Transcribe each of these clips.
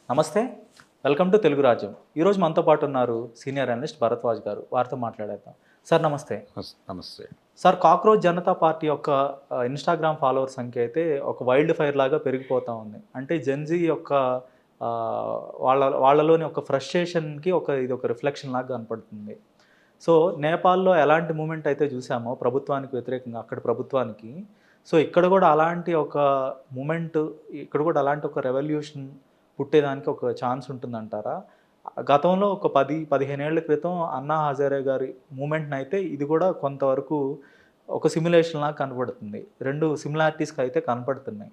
నమస్తే. Welcome to Telugu రాజ్యం. ఈరోజు మనతో పాటు ఉన్నారు సీనియర్ అనలిస్ట్ భరద్వాజ్ గారు. వారితో మాట్లాడేద్దాం. సార్ నమస్తే. నమస్తే. సార్ కాక్రోచ్ జనతా పార్టీ యొక్క ఇన్‌స్టాగ్రామ్ ఫాలోవర్ సంఖ్య అయితే ఒక వైల్డ్ ఫైర్ లాగా పెరిగిపోతా ఉంది. అంటే జెన్‌జీ యొక్క వాళ్ళలోని ఒక ఫ్రస్ట్రేషన్‌కి ఇదొక రిఫ్లెక్షన్ లాగా కనపడుతుంది. సో నేపాల్‌లో ఎలాంటి మూవ్‌మెంట్ అయితే చూసామో ప్రభుత్వానికి వ్యతిరేకంగా అక్కడి ప్రభుత్వానికి, సో ఇక్కడ కూడా అలాంటి ఒక మూవ్‌మెంట్, ఇక్కడ కూడా అలాంటి ఒక రెవల్యూషన్ పుట్టేదానికి ఒక ఛాన్స్ ఉంటుందంటారా? గతంలో ఒక 15 ఏళ్ల క్రితం అన్నా హజారే గారి మూవ్‌మెంట్‌ని అయితే ఇది కూడా కొంతవరకు ఒక సిమ్యులేషన్ లాగా కనపడుతుంది. 2 సిమిలారిటీస్‌కి అయితే కనపడుతున్నాయి.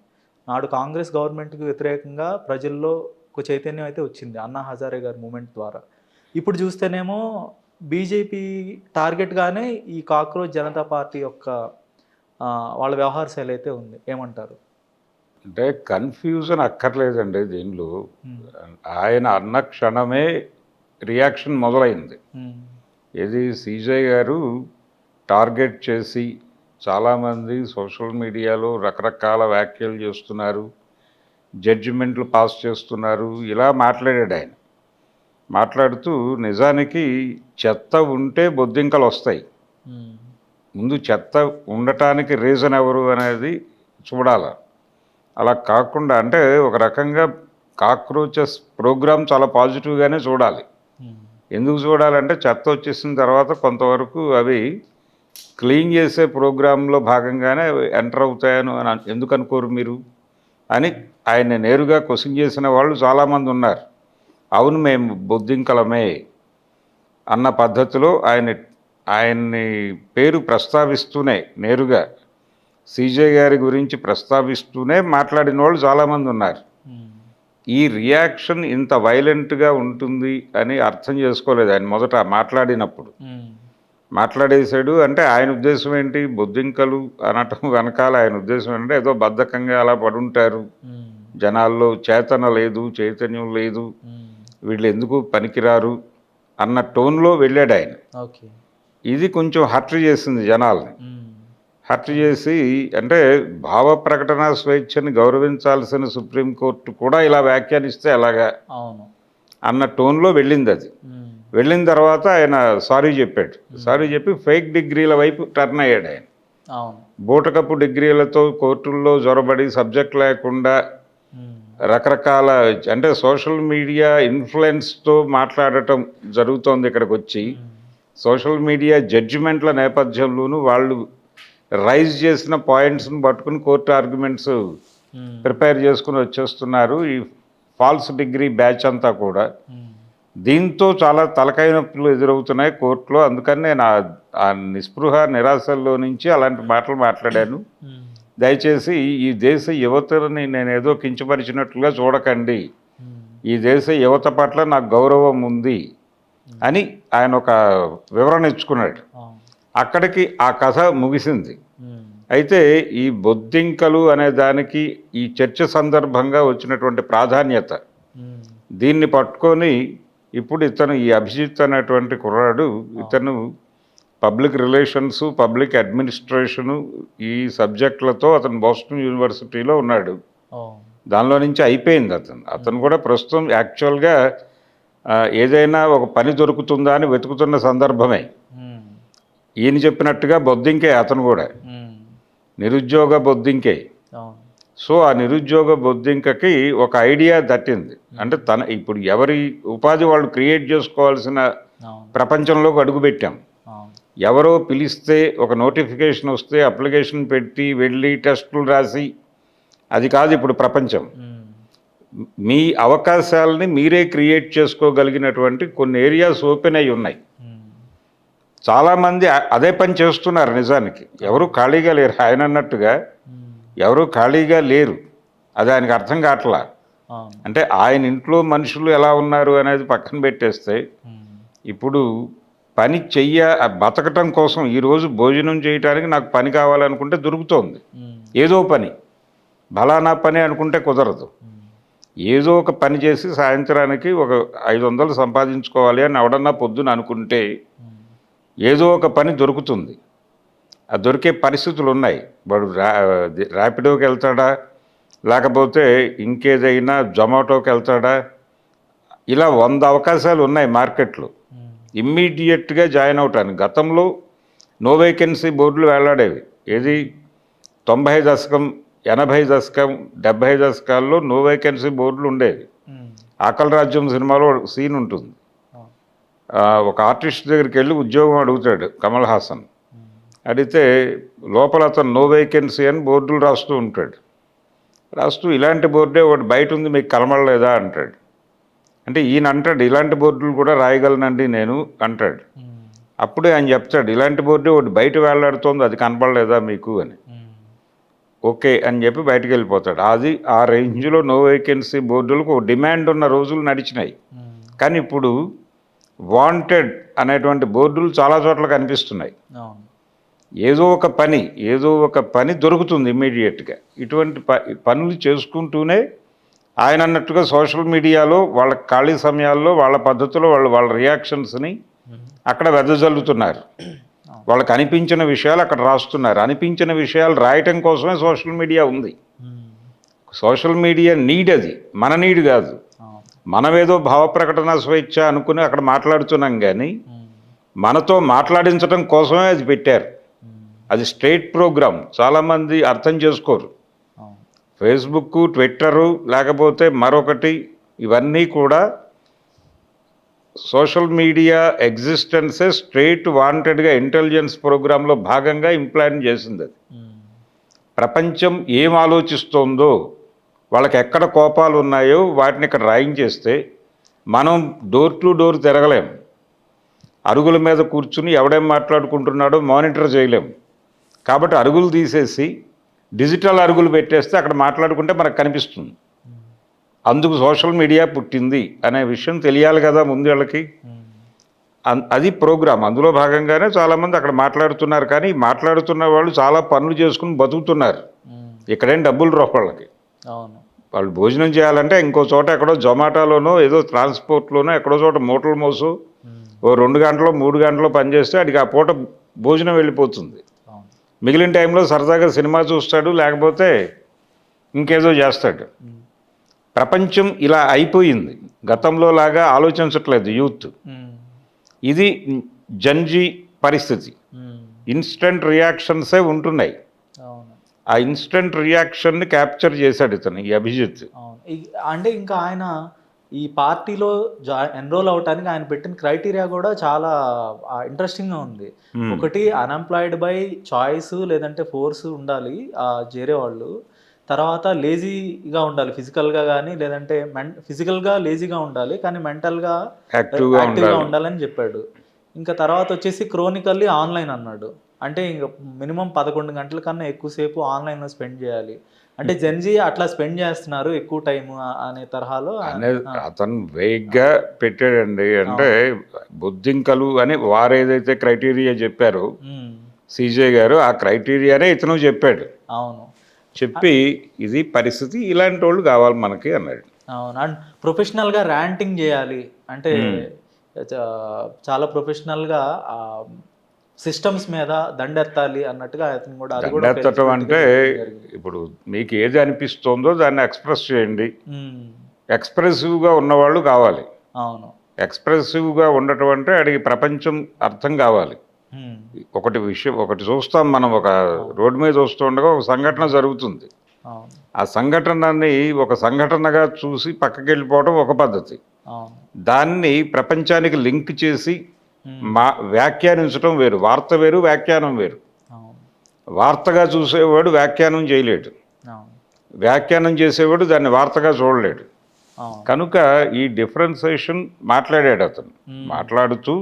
నాడు కాంగ్రెస్ గవర్నమెంట్‌కి వ్యతిరేకంగా ప్రజల్లో ఒక చైతన్యం అయితే వచ్చింది అన్నా హజారే గారి మూవ్‌మెంట్ ద్వారా. ఇప్పుడు చూస్తేనేమో బీజేపీ టార్గెట్‌గానే ఈ కాక్రోచ్ జనతా పార్టీ యొక్క వాళ్ళ వ్యవహార శైలి అయితే ఉంది. ఏమంటారు? అంటే కన్ఫ్యూజన్ అక్కర్లేదండి దీనిలో. ఆయన అన్న క్షణమే రియాక్షన్ మొదలైంది. ఏది సీజే గారు టార్గెట్ చేసి చాలామంది సోషల్ మీడియాలో రకరకాల వ్యాఖ్యలు చేస్తున్నారు, జడ్జిమెంట్లు పాస్ చేస్తున్నారు, ఇలా మాట్లాడాడు ఆయన. మాట్లాడుతూ నిజానికి చెత్త ఉంటే బొద్దింకలు వస్తాయి, ముందు చెత్త ఉండటానికి రీజన్ ఎవరు అనేది చూడాలి. అలా కాకుండా అంటే ఒక రకంగా కాక్రోచెస్ ప్రోగ్రామ్ చాలా పాజిటివ్గానే చూడాలి. ఎందుకు చూడాలంటే చెత్త వచ్చేసిన తర్వాత కొంతవరకు అవి క్లీన్ చేసే ప్రోగ్రాంలో భాగంగానే ఎంటర్ అవుతాయని ఎందుకు అనుకోరు మీరు అని ఆయన నేరుగా క్వశ్చన్ చేసిన వాళ్ళు చాలామంది ఉన్నారు. అవును మేము బొద్దింకలమే అన్న పద్ధతిలో ఆయన్ని పేరు ప్రస్తావిస్తూనే నేరుగా సీజే గారి గురించి ప్రస్తావిస్తూనే మాట్లాడిన వాళ్ళు చాలామంది ఉన్నారు. ఈ రియాక్షన్ ఇంత వైలెంట్గా ఉంటుంది అని అర్థం చేసుకోలేదు ఆయన మొదట మాట్లాడినప్పుడు. మాట్లాడేశాడు అంటే ఆయన ఉద్దేశం ఏంటి? బొద్దింకలు అనటం వెనకాల ఆయన ఉద్దేశం అంటే ఏదో బద్ధకంగా అలా పడుంటారు, జనాల్లో చేతన లేదు, చైతన్యం లేదు, వీళ్ళు ఎందుకు పనికిరారు అన్న టోన్లో వెళ్ళాడు ఆయన. ఇది కొంచెం హర్ట్ చేసింది జనాల్ని. హర్ట్ చేసి అంటే భావ ప్రకటన స్వేచ్ఛని గౌరవించాల్సిన సుప్రీంకోర్టు కూడా ఇలా వ్యాఖ్యానిస్తే ఎలాగా అన్న టోన్లో వెళ్ళింది అది. వెళ్ళిన తర్వాత ఆయన సారీ చెప్పాడు. సారీ చెప్పి ఫేక్ డిగ్రీల వైపు టర్న్ అయ్యాడు ఆయన. బూటకపు డిగ్రీలతో కోర్టుల్లో జొరబడి సబ్జెక్ట్ లేకుండా రకరకాల అంటే సోషల్ మీడియా ఇన్ఫ్లుయెన్స్తో మాట్లాడటం జరుగుతోంది. ఇక్కడికి వచ్చి సోషల్ మీడియా జడ్జిమెంట్ల నేపథ్యంలోనూ వాళ్ళు రైజ్ చేసిన పాయింట్స్ని పట్టుకుని కోర్టు ఆర్గ్యుమెంట్స్ ప్రిపేర్ చేసుకుని వచ్చేస్తున్నారు ఈ ఫాల్స్ డిగ్రీ బ్యాచ్ అంతా కూడా. దీంతో చాలా తలకాయ నొప్పులు ఎదురవుతున్నాయి కోర్టులో. అందుకని నేను ఆ నిస్పృహ నిరాశల్లో నుంచి అలాంటి మాటలు మాట్లాడాను. దయచేసి ఈ దేశ యువతని నేను ఏదో కించపరిచినట్లుగా చూడకండి, ఈ దేశ యువత పట్ల నాకు గౌరవం ఉంది అని ఆయన ఒక వివరణ ఇచ్చుకున్నాడు. అక్కడికి ఆ కథ ముగిసింది. అయితే ఈ బొద్దింకలు అనే దానికి ఈ చర్చ సందర్భంగా వచ్చినటువంటి ప్రాధాన్యత, దీన్ని పట్టుకొని ఇప్పుడు ఇతను ఈ అభిజిత్ అనేటువంటి కుర్రాడు, ఇతను పబ్లిక్ రిలేషన్స్, పబ్లిక్ అడ్మినిస్ట్రేషను ఈ సబ్జెక్టులతో అతను బోస్టన్ యూనివర్సిటీలో ఉన్నాడు. దానిలో నుంచి అయిపోయింది అతను కూడా ప్రస్తుతం యాక్చువల్గా ఏదైనా ఒక పని దొరుకుతుందా అని వెతుకుతున్న సందర్భమే. ఈయన చెప్పినట్టుగా బొద్దింకే అతను కూడా, నిరుద్యోగ బొద్దింకే. సో ఆ నిరుద్యోగ బొద్దింకకి ఒక ఐడియా తట్టింది. అంటే ఇప్పుడు ఎవరి ఉపాధి వాళ్ళు క్రియేట్ చేసుకోవాల్సిన ప్రపంచంలోకి అడుగుపెట్టాం. ఎవరో పిలిస్తే ఒక నోటిఫికేషన్ వస్తే అప్లికేషన్ పెట్టి వెళ్ళి టెస్టులు రాసి అది కాదు ఇప్పుడు ప్రపంచం. మీ అవకాశాలని మీరే క్రియేట్ చేసుకోగలిగినటువంటి కొన్ని ఏరియాస్ ఓపెన్ అయి ఉన్నాయి. చాలామంది అదే పని చేస్తున్నారు. నిజానికి ఎవరు ఖాళీగా లేరు. ఆయన అన్నట్టుగా ఎవరు ఖాళీగా లేరు. అది ఆయనకు అర్థం కావట్లా. అంటే ఆయన ఇంట్లో మనుషులు ఎలా ఉన్నారు అనేది పక్కన పెట్టేస్తే ఇప్పుడు పని బతకటం కోసం ఈరోజు భోజనం చేయడానికి నాకు పని కావాలనుకుంటే దొరుకుతోంది. ఏదో పని, బలానా పని అనుకుంటే కుదరదు. ఏదో ఒక పని చేసి సాయంత్రానికి ఒక 500 సంపాదించుకోవాలి అని ఎవడన్నా పొద్దున అనుకుంటే ఏదో ఒక పని దొరుకుతుంది. ఆ దొరికే పరిస్థితులు ఉన్నాయి. వాడు ర్యాపిడోకి వెళ్తాడా, లేకపోతే ఇంకేదైనా జొమాటోకి వెళ్తాడా, ఇలా 100 అవకాశాలు ఉన్నాయి మార్కెట్లో ఇమ్మీడియట్గా జాయిన్ అవటానికి. గతంలో నో వేకెన్సీ బోర్డులు వేలాడేవి. ఏది 90 దశకం 80 దశకం 70 దశకాల్లో నో వేకెన్సీ బోర్డులు ఉండేవి. ఆకలి రాజ్యం సినిమాలో సీన్ ఉంటుంది. ఒక ఆర్టిస్ట్ దగ్గరికి వెళ్ళి ఉద్యోగం అడుగుతాడు కమల్ హాసన్. అడిగితే లోపల అతను నో వేకెన్సీ అని బోర్డులు రాస్తూ ఉంటాడు. రాస్తూ ఇలాంటి బోర్డే ఒకటి బయట ఉంది మీకు కనబడలేదా అంటాడు. అంటే ఈయన అంటాడు ఇలాంటి బోర్డులు కూడా రాయగలనండి నేను అంటాడు. అప్పుడే ఆయన చెప్తాడు ఇలాంటి బోర్డే ఒకటి బయట వేలాడుతోంది అది కనపడలేదా మీకు అని. ఓకే అని చెప్పి బయటకు వెళ్ళిపోతాడు. అది ఆ రేంజ్లో నో వేకెన్సీ బోర్డులకు ఒక డిమాండ్ ఉన్న రోజులు నడిచినాయి. కానీ ఇప్పుడు వాంటెడ్ అనేటువంటి బోర్డులు చాలా చోట్ల కనిపిస్తున్నాయి. ఏదో ఒక పని దొరుకుతుంది ఇమ్మీడియట్గా. ఇటువంటి పనులు చేసుకుంటూనే ఆయన అన్నట్టుగా సోషల్ మీడియాలో వాళ్ళ ఖాళీ సమయాల్లో వాళ్ళ పద్ధతిలో వాళ్ళ రియాక్షన్స్ని అక్కడ వెదజల్లుతున్నారు. వాళ్ళకి అనిపించిన విషయాలు అక్కడ రాస్తున్నారు. అనిపించిన విషయాలు రాయటం కోసమే సోషల్ మీడియా ఉంది. సోషల్ మీడియా నీడ్ అది, మన నీడ్ కాదు. మనమేదో భావప్రకటన స్వేచ్ఛ అనుకుని అక్కడ మాట్లాడుతున్నాం కానీ మనతో మాట్లాడించడం కోసమే అది పెట్టారు. అది స్టేట్ ప్రోగ్రామ్. చాలామంది అర్థం చేసుకోరు. ఫేస్బుక్, ట్విట్టరు లేకపోతే మరొకటి ఇవన్నీ కూడా సోషల్ మీడియా ఎగ్జిస్టెన్సే స్ట్రేట్ వాంటెడ్గా ఇంటెలిజెన్స్ ప్రోగ్రాంలో భాగంగా ఇంప్లాంట్ చేసింది. అది ప్రపంచం ఏం ఆలోచిస్తోందో, వాళ్ళకి ఎక్కడ కోపాలు ఉన్నాయో వాటిని ఇక్కడ రాయించేస్తే మనం డోర్ టు డోర్ తిరగలేం. అరుగుల మీద కూర్చుని ఎవడేం మాట్లాడుకుంటున్నాడో మానిటర్ చేయలేం. కాబట్టి అరుగులు తీసేసి డిజిటల్ అరుగులు పెట్టేస్తే అక్కడ మాట్లాడుకుంటే మనకు కనిపిస్తుంది. అందుకు సోషల్ మీడియా పుట్టింది అనే విషయం తెలియాలి కదా ముందు వాళ్ళకి. అది ప్రోగ్రామ్. అందులో భాగంగానే చాలామంది అక్కడ మాట్లాడుతున్నారు. కానీ మాట్లాడుతున్న వాళ్ళు చాలా పనులు చేసుకుని బతుకుతున్నారు. ఇక్కడేం డబ్బులు రావు వాళ్ళకి. వాళ్ళు భోజనం చేయాలంటే ఇంకో చోట ఎక్కడో జొమాటోలోనో ఏదో ట్రాన్స్పోర్ట్లోనో ఎక్కడో చోట మూటలు మోసు ఓ 2 గంటలో 3 గంటలో పనిచేస్తే అడిగి ఆ పూట భోజనం వెళ్ళిపోతుంది. మిగిలిన టైంలో సరదాగా సినిమా చూస్తాడు, లేకపోతే ఇంకేదో చేస్తాడు. ప్రపంచం ఇలా అయిపోయింది. గతంలో లాగా ఆలోచించట్లేదు యూత్. ఇది జంజీ పరిస్థితి. ఇన్స్టెంట్ రియాక్షన్సే ఉంటున్నాయి. ఆ ఇన్స్టెంట్ రియాక్షన్ని క్యాప్చర్ చేశాడు ఇతను, ఈ అభిజిత్. అంటే ఇంకా ఆయన ఈ పార్టీలో ఎన్రోల్ అవడానికి ఆయన పెట్టిన క్రైటీరియా కూడా చాలా ఇంట్రెస్టింగ్గా ఉంది. ఒకటి అన్ఎంప్లాయిడ్ బై చాయిస్ లేదంటే ఫోర్స్ ఉండాలి చేరే వాళ్ళు. తర్వాత లేజీగా ఉండాలి ఫిజికల్గా కానీ, లేదంటే ఫిజికల్గా లేజీగా ఉండాలి కానీ మెంటల్గా యాక్టివ్గా ఉండాలని చెప్పాడు. ఇంకా తర్వాత వచ్చేసి క్రోనికల్లీ ఆన్లైన్ అన్నాడు. అంటే ఇంకా మినిమం 11 గంటల కన్నా ఎక్కువసేపు ఆన్లైన్లో స్పెండ్ చేయాలి. అంటే జెన్జీ అట్లా స్పెండ్ చేస్తున్నారు ఎక్కువ టైం అనే తరహాలో అతను వేగ్గా పెట్టాడండి. అంటే బొద్దింకలు అని వారు ఏదైతే క్రైటీరియా చెప్పారో సీజే గారు, ఆ క్రైటీరియానే ఇతను చెప్పాడు. అవును, చెప్పి ఇది పరిస్థితి, ఇలాంటి వాళ్ళు కావాలి మనకి అన్నాడు. అవును. అండ్ ప్రొఫెషనల్గా ర్యాంటింగ్ చేయాలి అంటే చాలా ప్రొఫెషనల్గా సిస్టమ్స్ మీద దండెత్తాలి అన్నట్టుగా అతను కూడా. దండెత్తటం అంటే ఇప్పుడు మీకు ఏది అనిపిస్తోందో దాన్ని ఎక్స్ప్రెస్ చేయండి. ఎక్స్ప్రెసివ్గా ఉన్నవాళ్ళు కావాలి. అవును, ఎక్స్ప్రెసివ్గా ఉండటం అంటే అడిగి ప్రపంచం అర్థం కావాలి. ఒకటి చూస్తాం మనం, ఒక రోడ్డు మీద వస్తూ ఉండగా ఒక సంఘటన జరుగుతుంది. ఆ సంఘటనని ఒక సంఘటనగా చూసి పక్కకి వెళ్ళిపోవడం ఒక పద్ధతి. దాన్ని ప్రపంచానికి లింక్ చేసి వ్యాఖ్యానించడం వేరు. వార్త వేరు, వ్యాఖ్యానం వేరు. వార్తగా చూసేవాడు వ్యాఖ్యానం చేయలేడు, వ్యాఖ్యానం చేసేవాడు దాన్ని వార్తగా చూడలేడు. కనుక ఈ డిఫరెన్సియేషన్ మాట్లాడాడు అతను. మాట్లాడుతూ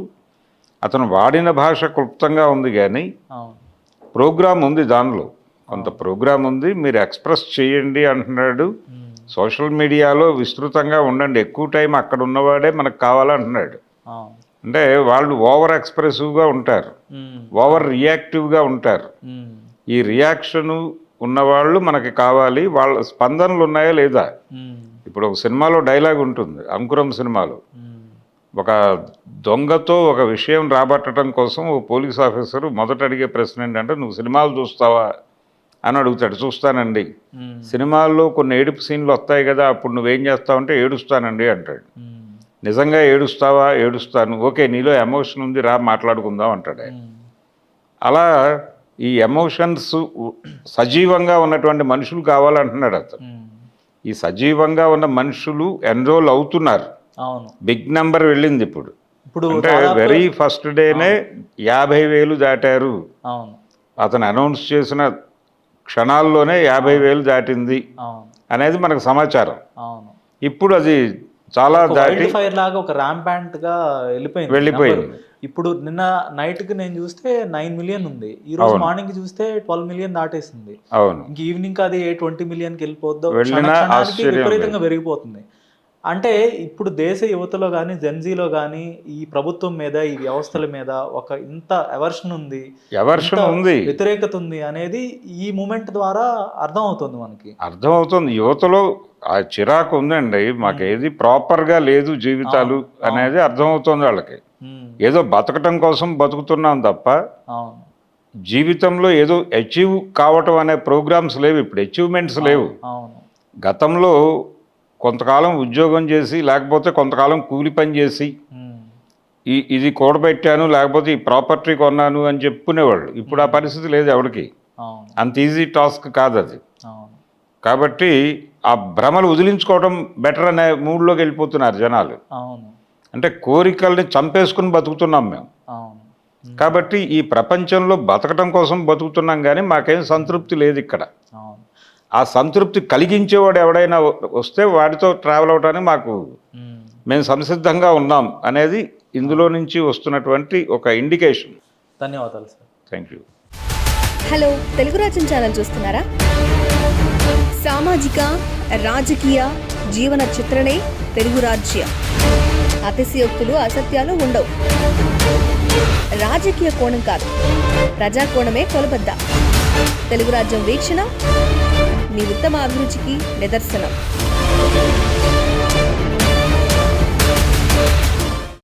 అతను వాడిన భాష క్లుప్తంగా ఉంది కానీ ప్రోగ్రామ్ ఉంది, దానిలో కొంత ప్రోగ్రామ్ ఉంది. మీరు ఎక్స్ప్రెస్ చేయండి అంటున్నాడు. సోషల్ మీడియాలో విస్తృతంగా ఉండండి, ఎక్కువ టైం అక్కడ ఉన్నవాడే మనకు కావాలంటున్నాడు. అంటే వాళ్ళు ఓవర్ ఎక్స్ప్రెసివ్గా ఉంటారు, ఓవర్ రియాక్టివ్గా ఉంటారు. ఈ రియాక్షను ఉన్నవాళ్ళు మనకి కావాలి. వాళ్ళ స్పందనలు ఉన్నాయా లేదా? ఇప్పుడు ఒక సినిమాలో డైలాగ్ ఉంటుంది, అంకురం సినిమాలో. ఒక దొంగతో ఒక విషయం రాబట్టడం కోసం ఓ పోలీస్ ఆఫీసరు మొదట అడిగే ప్రశ్న ఏంటంటే, నువ్వు సినిమాలు చూస్తావా అని అడుగుతాడు. చూస్తానండి. సినిమాల్లో కొన్ని ఏడుపు సీన్లు వస్తాయి కదా, అప్పుడు నువ్వేం చేస్తావంటే ఏడుస్తానండి అంటాడు. నిజంగా ఏడుస్తావా? ఏడుస్తాను. ఓకే, నీలో ఎమోషన్ ఉంది, రా మాట్లాడుకుందాం అంటాడు ఆయన. అలా ఈ ఎమోషన్స్ సజీవంగా ఉన్నటువంటి మనుషులు కావాలంటున్నాడు అతను. ఈ సజీవంగా ఉన్న మనుషులు ఎన్రోల్ అవుతున్నారు. అవును, బిగ్ నెంబర్ వెళ్ళింది ఇప్పుడు. ఇప్పుడు అంటే వెరీ ఫస్ట్ డేనే 50,000 దాటారు. అవును, అతను అనౌన్స్ చేసిన క్షణాల్లోనే 50,000 దాటింది అవును, అనేది మనకు సమాచారం. అవును. ఇప్పుడు అది చాలా దాటి ఫైర్ లాగా ఒక ర్యాంపాంట్ గా వెళ్ళిపోయింది. ఇప్పుడు నిన్న నైట్ కి నేను చూస్తే 9 మిలియన్ ఉంది, ఈ రోజు మార్నింగ్ చూస్తే 12 మిలియన్ దాటేసింది. అవును, ఇంక ఈవినింగ్ అది 20 మిలియన్ కి వెళ్ళిపోద్దో, వెళ్ళినా క్షణానికి విపరీతంగా పెరిగిపోతుంది. అంటే ఇప్పుడు దేశ యువతలో కానీ జెన్జీలో కానీ ఈ ప్రభుత్వం మీద, ఈ వ్యవస్థల మీద ఒక ఇంత ఎవర్షన్ ఉంది, వ్యతిరేకత ఉంది అనేది ఈ మూమెంట్ ద్వారా అర్థం అవుతుంది మనకి. అర్థమవుతుంది. యువతలో ఆ చిరాకు ఉందండి. మాకేది ప్రాపర్గా లేదు జీవితాలు అనేది అర్థమవుతుంది వాళ్ళకి. ఏదో బతకటం కోసం బతుకుతున్నాం తప్ప జీవితంలో ఏదో అచీవ్ కావటం అనే ప్రోగ్రామ్స్ లేవు. ఇప్పుడు అచీవ్మెంట్స్ లేవు. గతంలో కొంతకాలం ఉద్యోగం చేసి, లేకపోతే కొంతకాలం కూలి పని చేసి ఇది కూడబెట్టాను, లేకపోతే ఈ ప్రాపర్టీ కొన్నాను అని చెప్పుకునేవాళ్ళు. ఇప్పుడు ఆ పరిస్థితి లేదు ఎవరికి. అంత ఈజీ టాస్క్ కాదు అది. కాబట్టి ఆ భ్రమలు వదిలించుకోవడం బెటర్ అనే మూడ్లోకి వెళ్ళిపోతున్నారు జనాలు. అంటే కోరికల్ని చంపేసుకుని బతుకుతున్నాం మేము. కాబట్టి ఈ ప్రపంచంలో బతకటం కోసం బతుకుతున్నాం, కానీ మాకేం సంతృప్తి లేదు ఇక్కడ. ఆ సంతృప్తి కలిగించేవాడు ఎవడైనా వస్తే వాడితో ట్రావెల్ అవడానికి మేము సంసిద్ధంగా ఉన్నాం అనేది ఇందులో నుంచి వస్తున్నటువంటి ఒక ఇండికేషన్. ధన్యవాదాలు sir. Thank you. Hello, Telugu రాజ్యం ఛానల్ చూస్తున్నారా? సామాజిక, రాజకీయ, జీవన చిత్రణే తెలుగు రాజ్యం. అతిశయోక్తులు, అసత్యాలు ఉండవు. రాజకీయ కోణం కాదు, ప్రజా కోణమే కొలబద్ద. తెలుగు రాజ్యం వీక్షణ మీ ఉత్తమ అభిరుచికి నిదర్శనం.